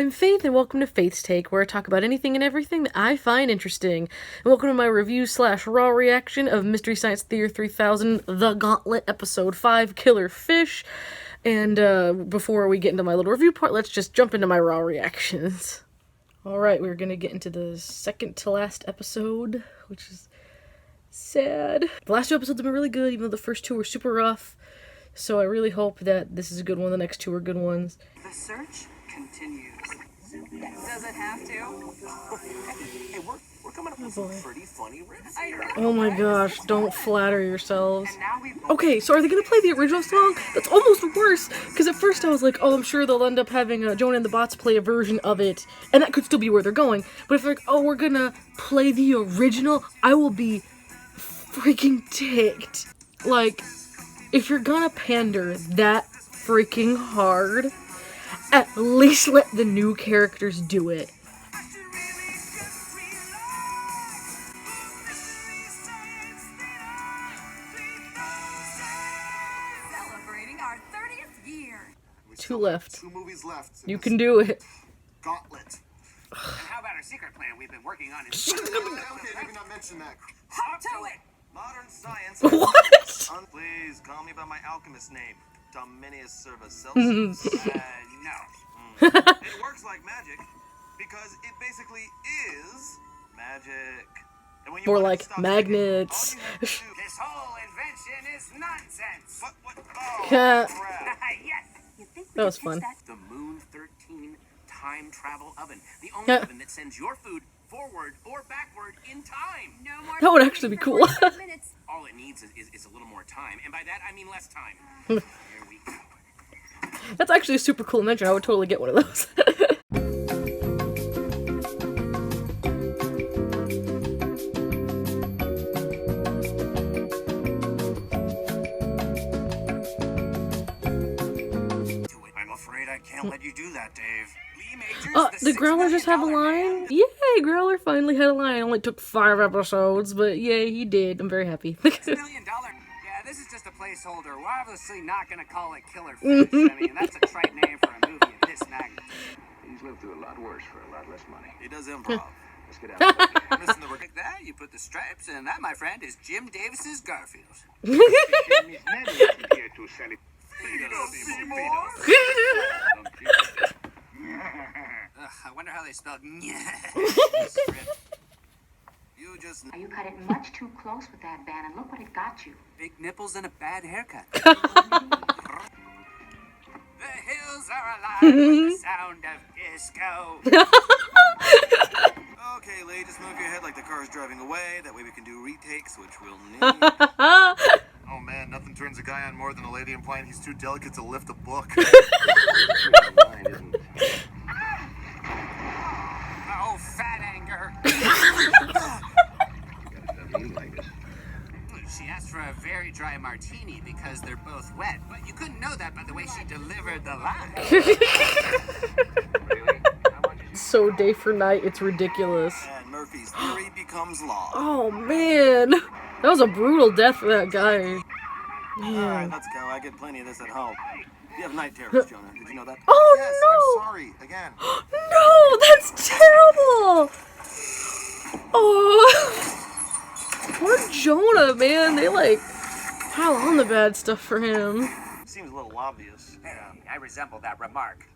I'm Faith, and welcome to Faith's Take, where I talk about anything and everything that I find interesting. And welcome to my review/raw reaction of Mystery Science Theater 3000, The Gauntlet, Episode 5, Killer Fish. And before we get into my little review part, let's just jump into my raw reactions. Alright, we're gonna get into the second to last episode, which is sad. The last two episodes have been really good, even though the first two were super rough. So I really hope that this is a good one, the next two are good ones. The search continues. Does it have to? Hey, we're coming up with some pretty funny riffs here. Oh my gosh, don't flatter yourselves. Okay, so are they gonna play the original song? That's almost worse, because at first I was like, oh, I'm sure they'll end up having Jonah and the Bots play a version of it, and that could still be where they're going. But if they're like, oh, we're gonna play the original, I will be freaking ticked. Like, if you're gonna pander that freaking hard, at least let the new characters do it. Celebrating our 30th year. Two left. 2 movies left. You can do it. Gauntlet. And how about our secret plan we've been working on? Okay, maybe not mention that. Hop to it. Modern science. What? Please call me by my alchemist name, Dominius Servus Celsius. No. It works like magic because it basically is magic. And when you Or want it to like stop magnets. ticking, all you have to do- This whole invention is nonsense. What? Oh, Yeah. crap. Yes. You think we That was could pitch fun. that? The Moon 13 time travel oven. The only Yeah. oven that sends your food forward or backward in time. No more That would actually be for cool. 45 minutes. All it needs is a little more time. And by that, I mean less time. Here we go. That's actually a super cool invention. I would totally get one of those. I'm afraid I can't let you do that, Dave. Lee Majors, Did Growler just have a line? Yay, Growler finally had a line. It only took 5 episodes, but yay, he did. I'm very happy. $6 million. Yeah, this is just a placeholder. We're obviously not going to call it Killer Fish. I mean, that's a trite name for a movie of this magnitude. He's lived through a lot worse for a lot less money. He does improv. Let's get out of here. Listen, Like that, you put the stripes, and that, my friend, is Jim Davis's Garfield. Here to sell it. I wonder how they spelled You just You cut it much too close with that band, and look what it got you. big nipples and a bad haircut. The hills are alive with the sound of disco. okay, Lee. Just move your head like the car's driving away. That way we can do retakes, which we'll need. Oh man, nothing turns a guy on more than a lady implying he's too delicate to lift a book. Mine isn't. Oh, fat anger. Doesn't like this. She asked for a very dry martini because they're both wet, but you couldn't know that by the way she delivered the line. Really? How much is So day for night, it's ridiculous. And Murphy's theory becomes law. Oh man, that was a brutal death for that guy. All right, let's go. I get plenty of this at home. You have night terrors, Jonah. Did you know that? Oh Yes, no! I'm sorry. Again. No, that's terrible! Oh, poor Jonah, man. They like pile on the bad stuff for him. Seems a little obvious. I resemble that remark.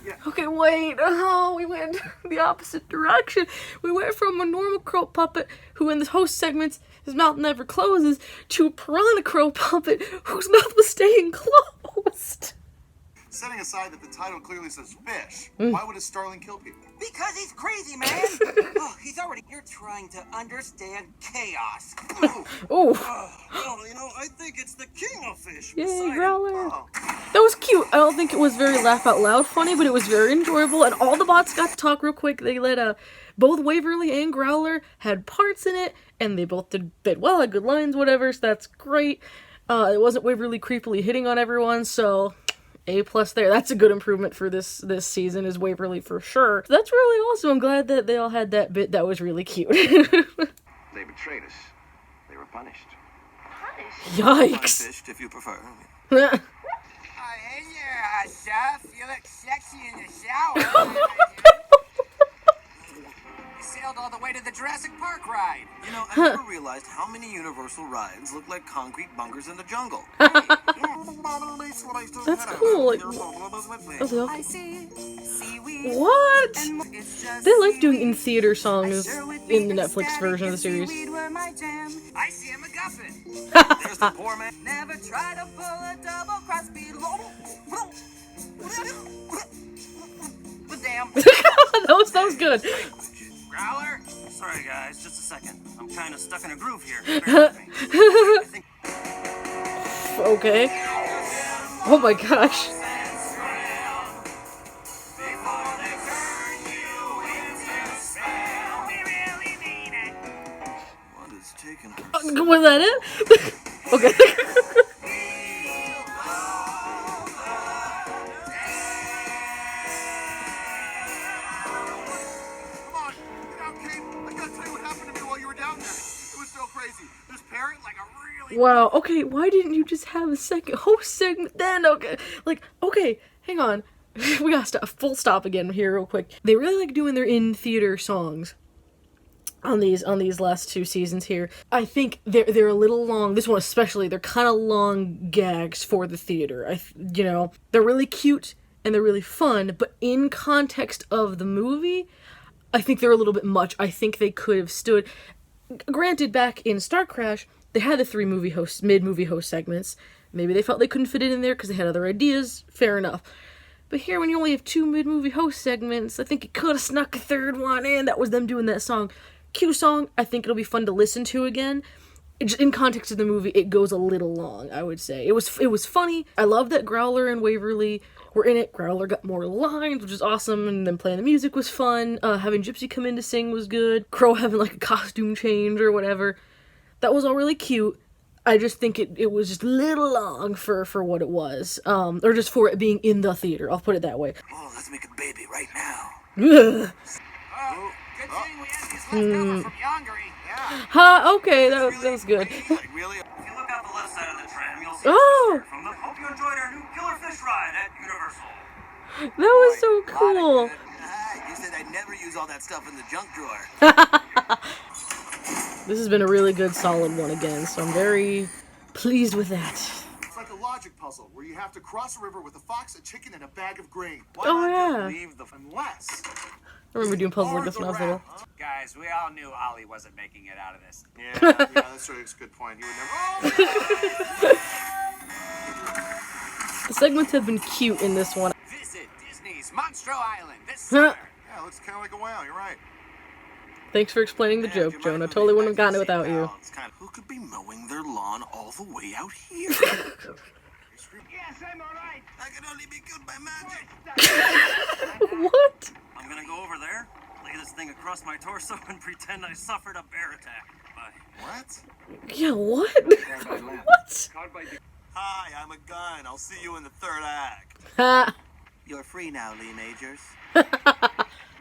Yeah. Okay, wait. Oh, we went the opposite direction. We went from a normal crow puppet who in the host segments his mouth never closes to a piranha crow puppet whose mouth was staying closed. Setting aside that the title clearly says fish, why would a starling kill people? Because he's crazy, man. Oh, he's already. You're trying to understand chaos. Oh, Well, I think it's the king of fish. yay, Growler. That was cute. I don't think it was very laugh out loud funny, but it was very enjoyable. And all the bots got to talk real quick. They let both Waverly and Growler had parts in it, and they both did well, had good lines, whatever. So that's great. It wasn't Waverly creepily hitting on everyone, so A+ there. That's a good improvement for this season, is Waverly for sure. So that's really awesome. I'm glad that they all had that bit. That was really cute. They betrayed us. They were punished. Yikes. Fished, if you prefer. Hey there, Chef. You look sexy in the shower. did the Jurassic Park ride. You know, I never realized how many Universal rides look like concrete bunkers in the jungle. That's cool. Like, I see seaweed. what? It's just They like doing in seaweed. theater songs Sure would in the be Netflix ecstatic version of the if series. seaweed were my jam. I see a MacGuffin. There's the poor man. Never try to pull a double cross below. But damn. that was good. Growler? Sorry, guys, just a second. I'm kind of stuck in a groove here. Bear with me. I think Okay. Oh my gosh. what is taking her? Was that it? Okay. Come on, get out, Kate. I gotta tell you what happened to me while you were down there. It was so crazy. This parrot, like a really... Wow. Okay. Why didn't you just have a second host segment then? Okay. Like, okay. Hang on. We gotta stop. Full stop again here, real quick. They really like doing their in theater songs on these last two seasons here. I think they're a little long. This one especially. They're kind of long gags for the theater. You know, they're really cute and they're really fun, but in context of the movie, I think they're a little bit much. I think they could have stood. Granted, back in Star Crash, they had the three mid-movie host segments. Maybe they felt they couldn't fit it in there because they had other ideas. Fair enough. But here, when you only have two mid-movie host segments, I think it could have snuck a third one in. That was them doing that song. Cute song. I think it'll be fun to listen to again. In context of the movie, it goes a little long, I would say. It was funny. I love that Growler and Waverly were in it. Growler got more lines, which is awesome, and then playing the music was fun. Having Gypsy come in to sing was good. Crow having like a costume change or whatever. That was all really cute. I just think it was just a little long for what it was. Or just for it being in the theater. I'll put it that way. Oh, let's make a baby right now. Ugh. Oh, good thing we had these left over from Hungary. Yeah. Ha, okay, that was good. Like, really? If you look out the left side of the tram, you'll see Oh! from the Hope you enjoyed our new killer fish ride at Universal. That was so cool. You said I'd never use all that stuff in the junk drawer. This has been a really good, solid one again, so I'm very pleased with that. It's like a logic puzzle where you have to cross a river with a fox, a chicken, and a bag of grain. Why Oh, not yeah. just leave the unless? I remember doing puzzles like this when I was little. Guys, we all knew Ollie wasn't making it out of this. Yeah, that's a good point. You would never... The segments have been cute in this one. Visit Disney's Monstro Island this summer. Yeah, it looks kind of like a whale. You're right. Thanks for explaining the joke, Joan. I totally wouldn't have gotten it without you. Who could be mowing their lawn all the way out here? Yes, I'm all right. I can only be killed by magic. What? I'm gonna go over there, lay this thing across my torso, and pretend I suffered a bear attack. Bye. What? Yeah, what? What? Hi, I'm a gun. I'll see you in the third act. Ha. You're free now, Lee Majors.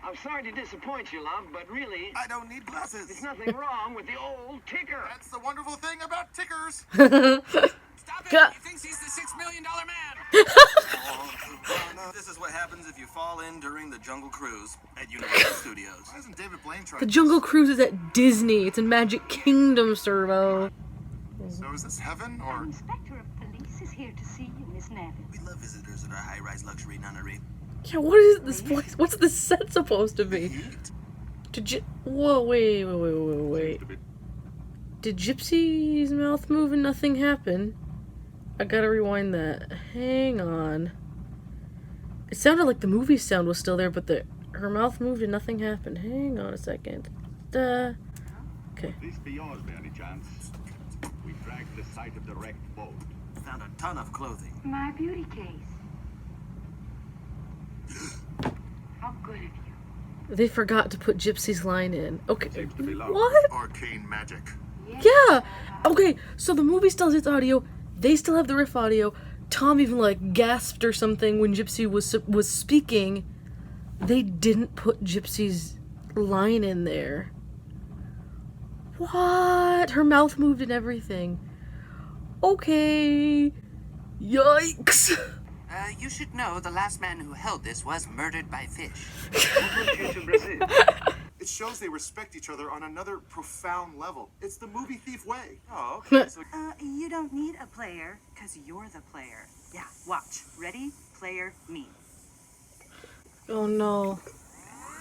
I'm sorry to disappoint you, love, but really, I don't need glasses. there's nothing wrong with the old ticker. That's the wonderful thing about tickers. Stop it. Cut. He thinks he's the $6 million man. This is what happens if you fall in during the Jungle Cruise at Universal Studios. Why isn't David Blaine trying The Jungle Cruise is at Disney. It's in Magic Kingdom, Servo. So is this heaven, or... Inspector of Police is here to see you, Miss Neville. We love visitors at our high-rise luxury nunnery. Yeah, what is this place? What's this set supposed to be? Whoa, wait. Did Gypsy's mouth move and nothing happen? I gotta rewind that. Hang on. It sounded like the movie sound was still there, but her mouth moved and nothing happened. Hang on a second. Okay. This be yours by any chance? We tracked the site of the wrecked boat. Found a ton of clothing. My beauty case. How good of you. They forgot to put Gypsy's line in. Okay. Seems to be low. What? arcane magic? Yeah! Okay, so the movie still has its audio. They still have the riff audio. Tom even, like, gasped or something when Gypsy was speaking. They didn't put Gypsy's line in there. What? Her mouth moved and everything. Okay. Yikes. You should know the last man who held this was murdered by fish. It shows they respect each other on another profound level. It's the movie thief way. Oh, okay. So You don't need a player, because you're the player. Yeah, watch. Ready? Player, me. Oh no.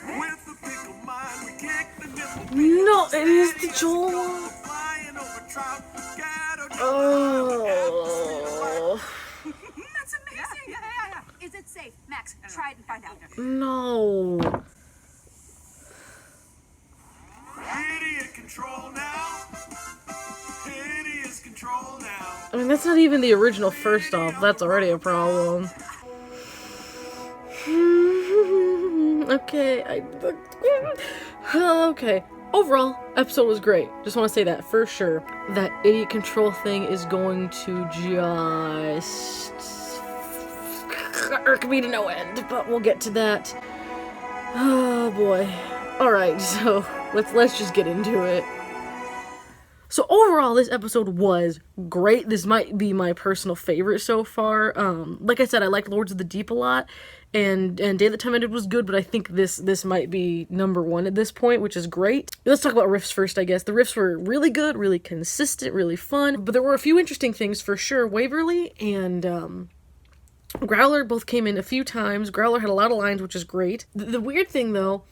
with the pickle mind, we kick the nipple. No, it is the Joel. Flying over tropical. Oh. That's amazing! Yeah. Is it safe? Max, try it and find out. No. Idiot control now. Hideous control now. I mean, that's not even the original first off. That's already a problem. Okay, okay. Overall, episode was great. Just want to say that for sure. That idiot control thing is going to just irk me to no end, but we'll get to that. Oh boy. Alright, so let's just get into it. So overall, this episode was great. This might be my personal favorite so far. Like I said, I like Lords of the Deep a lot, and Day That Time Ended was good, but I think this might be number one at this point, which is great. Let's talk about riffs first, I guess. The riffs were really good, really consistent, really fun, but there were a few interesting things for sure. Waverly and Growler both came in a few times. Growler had a lot of lines, which is great. The weird thing, though,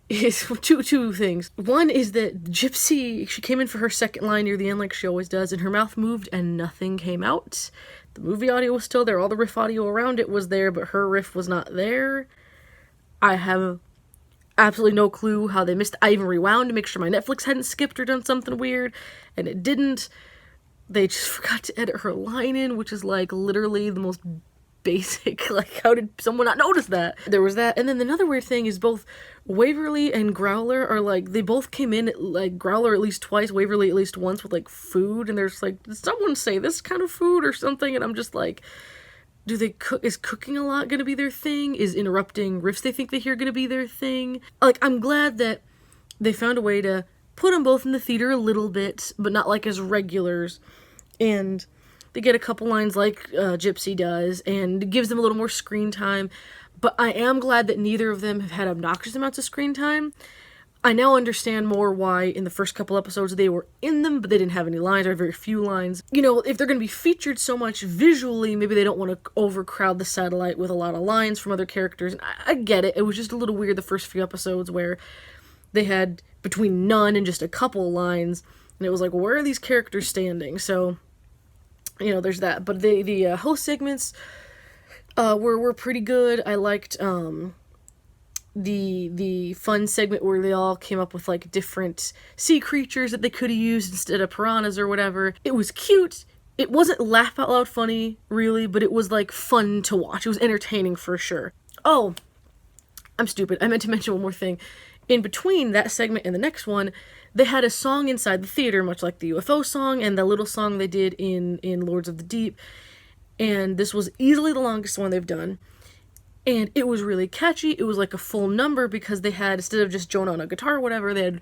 is two things. One is that Gypsy, she came in for her second line near the end like she always does, and her mouth moved and nothing came out. The movie audio was still there, all the riff audio around it was there, but her riff was not there. I have absolutely no clue how they missed it. I even rewound to make sure my Netflix hadn't skipped or done something weird, and it didn't. They just forgot to edit her line in, which is like literally the most basic, like, how did someone not notice that? There was that, and then another weird thing is both Waverly and Growler are like, they both came in, like, Growler at least twice, Waverly at least once with, like, food, and there's like, did someone say this kind of food or something? And I'm just like, do they cook? Is cooking a lot gonna be their thing? Is interrupting riffs they think they hear gonna be their thing? Like, I'm glad that they found a way to put them both in the theater a little bit, but not like as regulars, and they get a couple lines like Gypsy does, and it gives them a little more screen time. But I am glad that neither of them have had obnoxious amounts of screen time. I now understand more why in the first couple episodes they were in them, but they didn't have any lines or very few lines. You know, if they're going to be featured so much visually, maybe they don't want to overcrowd the satellite with a lot of lines from other characters. And I get it. It was just a little weird the first few episodes where they had between none and just a couple lines. And it was like, where are these characters standing? So, you know, there's that. But the host segments were pretty good. I liked the fun segment where they all came up with like different sea creatures that they could have used instead of piranhas or whatever. It was cute. It wasn't laugh out loud funny, really, but it was like fun to watch. It was entertaining for sure. Oh, I'm stupid. I meant to mention one more thing. In between that segment and the next one, they had a song inside the theater, much like the UFO song and the little song they did in Lords of the Deep. And this was easily the longest one they've done. And it was really catchy. It was like a full number because they had, instead of just Jonah on a guitar or whatever, they had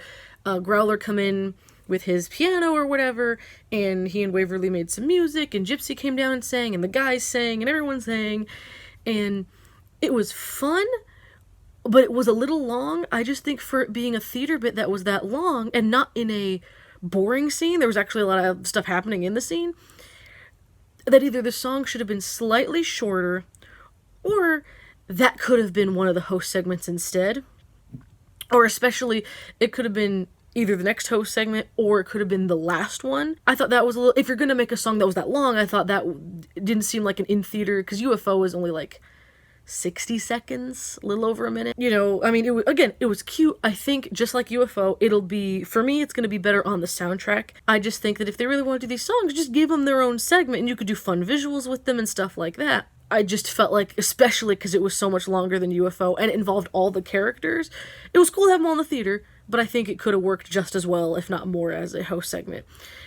Growler come in with his piano or whatever, and he and Waverly made some music, and Gypsy came down and sang, and the guys sang, and everyone sang. And it was fun, but it was a little long. I just think for it being a theater bit that was that long, and not in a boring scene, there was actually a lot of stuff happening in the scene, that either the song should have been slightly shorter, or that could have been one of the host segments instead. Or especially, it could have been either the next host segment, or it could have been the last one. I thought that was a little, if you're gonna make a song that was that long, I thought that didn't seem like an in-theater, because UFO was only like 60 seconds, a little over a minute. You know, I mean, it was cute. I think, just like UFO, it'll be, for me, it's going to be better on the soundtrack. I just think that if they really want to do these songs, just give them their own segment, and you could do fun visuals with them and stuff like that. I just felt like, especially because it was so much longer than UFO, and it involved all the characters, it was cool to have them all in the theater, but I think it could have worked just as well, if not more, as a host segment.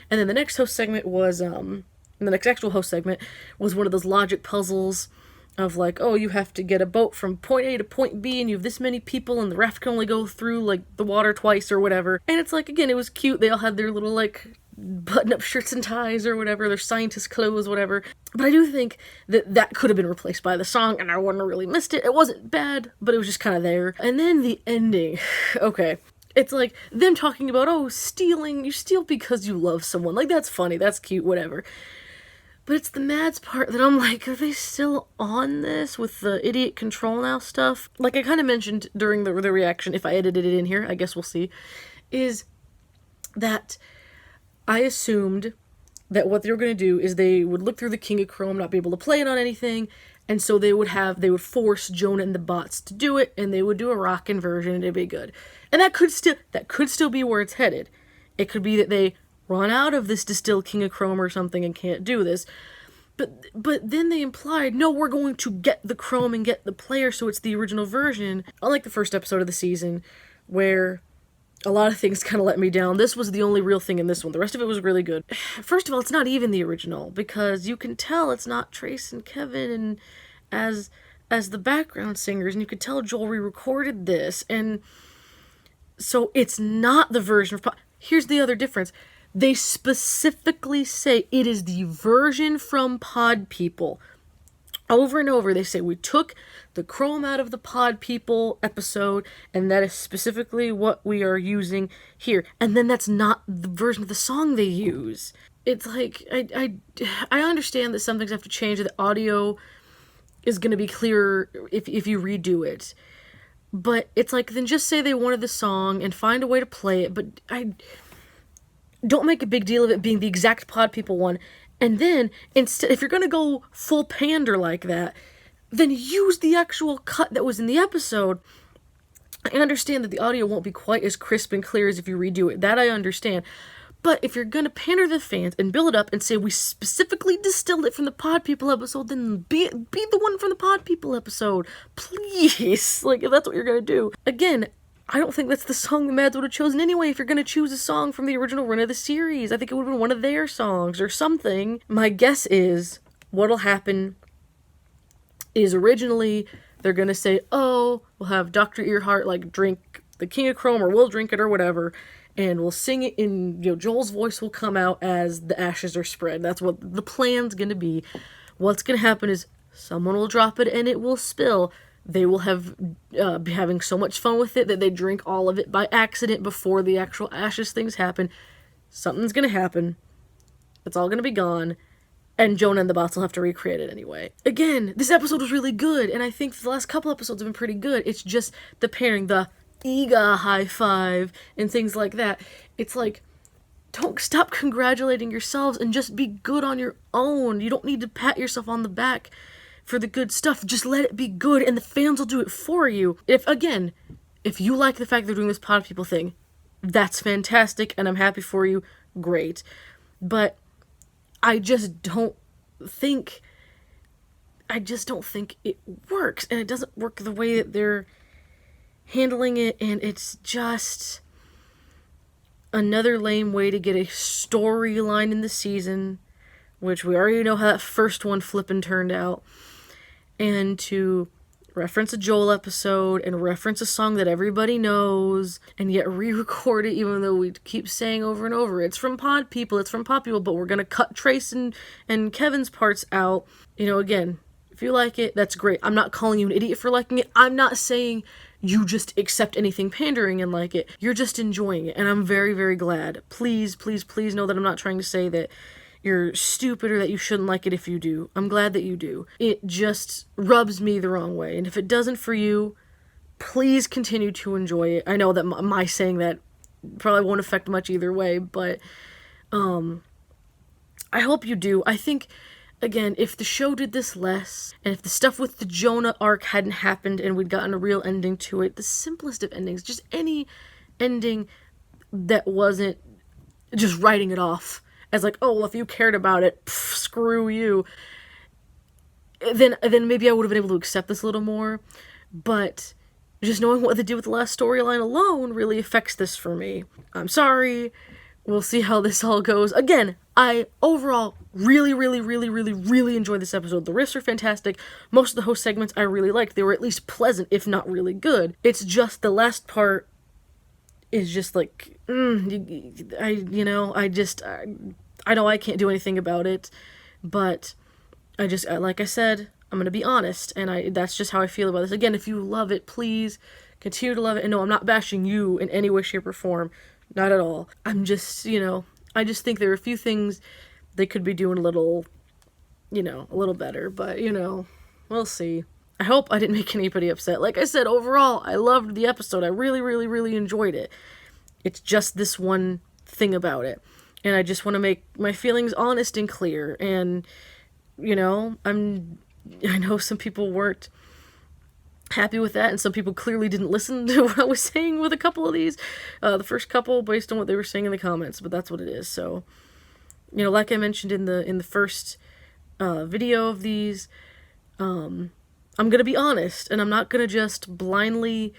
And then the next host segment was, the next actual host segment was one of those logic puzzles, of like, oh, you have to get a boat from point A to point B, and you have this many people, and the raft can only go through, like, the water twice or whatever. And it's like, again, it was cute. They all had their little, like, button-up shirts and ties or whatever, their scientist clothes, whatever. But I do think that could have been replaced by the song, and I wouldn't have really missed it. It wasn't bad, but it was just kind of there. And then the ending. Okay. It's like them talking about, oh, stealing, you steal because you love someone. Like, that's funny, that's cute, whatever. But it's the Mads part that I'm like, are they still on this with the idiot control now stuff? Like I kind of mentioned during the reaction, if I edited it in here, I guess we'll see, is that I assumed that what they were going to do is they would look through the King of Chrome, not be able to play it on anything, and so they would force Jonah and the bots to do it, and they would do a rockin' version, and it'd be good. And that could still be where it's headed. It could be that they run out of this distilled King of Chrome or something and can't do this. But then they implied, no, we're going to get the Chrome and get the player so it's the original version. Unlike the first episode of the season, where a lot of things kind of let me down, this was the only real thing in this one. The rest of it was really good. First of all, it's not even the original, because you can tell it's not Trace and Kevin and as the background singers, and you could tell Joel re-recorded this, and so it's not the version of Here's the other difference. They specifically say it is the version from Pod People. Over and over, they say, we took the Chrome out of the Pod People episode, and that is specifically what we are using here. And then that's not the version of the song they use. It's like, I understand that some things have to change, that the audio is going to be clearer if you redo it. But it's like, then just say they wanted the song and find a way to play it, but don't make a big deal of it being the exact Pod People one. And then, instead, if you're going to go full pander like that, then use the actual cut that was in the episode. I understand that the audio won't be quite as crisp and clear as if you redo it. That I understand. But if you're going to pander the fans and build it up and say we specifically distilled it from the Pod People episode, then be the one from the Pod People episode. Please. Like, if that's what you're going to do. Again, I don't think that's the song the Mads would have chosen anyway. If you're going to choose a song from the original run of the series, I think it would have been one of their songs or something. My guess is what'll happen is originally they're going to say, oh, we'll have Dr. Earhart like drink the King of Chrome, or we'll drink it or whatever, and we'll sing it in, Joel's voice will come out as the ashes are spread. That's what the plan's going to be. What's going to happen is someone will drop it and it will spill. They will be having so much fun with it that they drink all of it by accident before the actual ashes things happen. Something's going to happen. It's all going to be gone. And Jonah and the bots will have to recreate it anyway. Again, this episode was really good, and I think the last couple episodes have been pretty good. It's just the pairing, the Ega high five, and things like that. It's like, don't stop congratulating yourselves and just be good on your own. You don't need to pat yourself on the back for the good stuff. Just let it be good, and the fans will do it for you. If you like the fact they're doing this Pod People thing, that's fantastic, and I'm happy for you. Great. But I just don't think it works, and it doesn't work the way that they're handling it, and it's just another lame way to get a storyline in the season, which we already know how that first one flippin' turned out, and to reference a Joel episode and reference a song that everybody knows and yet re-record it, even though we keep saying over and over, it's from Pod People, but we're gonna cut Trace and Kevin's parts out. Again, if you like it, that's great. I'm not calling you an idiot for liking it. I'm not saying you just accept anything pandering and like it. You're just enjoying it, and I'm very, very glad. Please, please, please know that I'm not trying to say that you're stupid or that you shouldn't like it if you do. I'm glad that you do. It just rubs me the wrong way. And if it doesn't for you, please continue to enjoy it. I know that my saying that probably won't affect much either way, but I hope you do. I think, again, if the show did this less, and if the stuff with the Jonah arc hadn't happened and we'd gotten a real ending to it, the simplest of endings, just any ending that wasn't just writing it off as like, oh, well, if you cared about it, screw you, then maybe I would have been able to accept this a little more. But just knowing what they did with the last storyline alone really affects this for me. I'm sorry. We'll see how this all goes. Again, I overall really, really, really, really, really enjoyed this episode. The riffs are fantastic. Most of the host segments I really liked. They were at least pleasant, if not really good. It's just the last part is just like, I know I can't do anything about it, but like I said, I'm going to be honest, and that's just how I feel about this. Again, if you love it, please Continue to love it. And no, I'm not bashing you in any way, shape, or form. Not at all. I'm just, I just think there are a few things they could be doing a little better. But, we'll see. I hope I didn't make anybody upset. Like I said, overall, I loved the episode. I really, really, really enjoyed it. It's just this one thing about it. And I just want to make my feelings honest and clear. And, I know some people weren't happy with that, and some people clearly didn't listen to what I was saying with a couple of these. The first couple, based on what they were saying in the comments, but that's what it is. So, like I mentioned in the first video of these, I'm gonna be honest, and I'm not gonna just blindly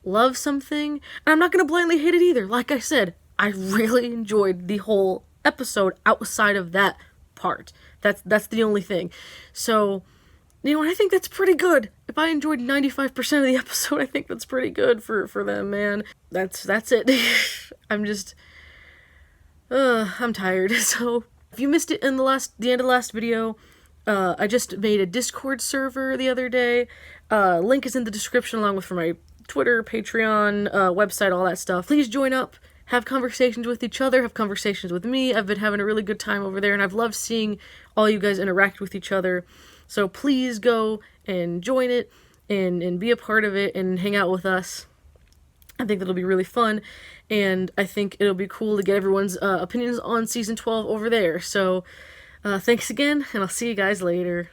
love something, and I'm not gonna blindly hate it either. Like I said, I really enjoyed the whole episode outside of that part. That's the only thing. So, I think that's pretty good. If I enjoyed 95% of the episode, I think that's pretty good for them, man. That's it. I'm tired. So, if you missed it in the end of the last video, I just made a Discord server the other day. Link is in the description along with for my Twitter, Patreon, website, all that stuff. Please join up. Have conversations with each other, have conversations with me. I've been having a really good time over there, and I've loved seeing all you guys interact with each other. So please go and join it, and be a part of it, and hang out with us. I think that'll be really fun, and I think it'll be cool to get everyone's opinions on Season 12 over there. So, thanks again, and I'll see you guys later.